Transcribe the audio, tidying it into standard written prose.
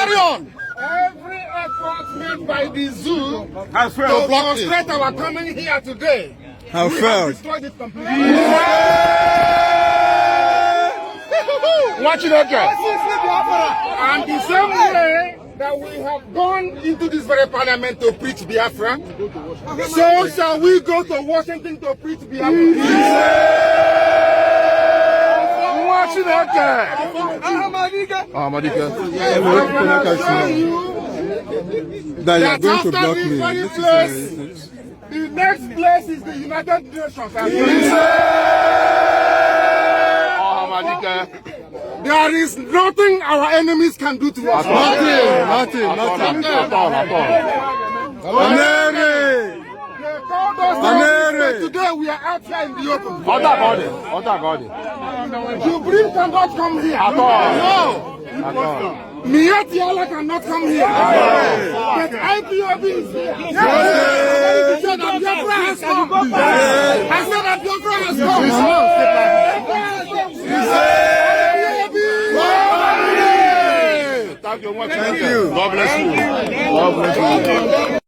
Carry on. Every effort made by the zoo has to failed. demonstrate our coming here today have failed. Destroyed it completely. Watch it again. And the same way that we have gone into this very parliament to preach Biafra, so shall we go to Washington to preach Biafra. Watch it again. That you are going to block me. The next place is the United Nations. There is nothing our enemies can do to us. Nothing. Today we are out here in the open. Other body. Jubril cannot come here. At all. No. Miyatiala cannot come here. But Ipob is here. I said that Biafra has come. Thank you. God bless you.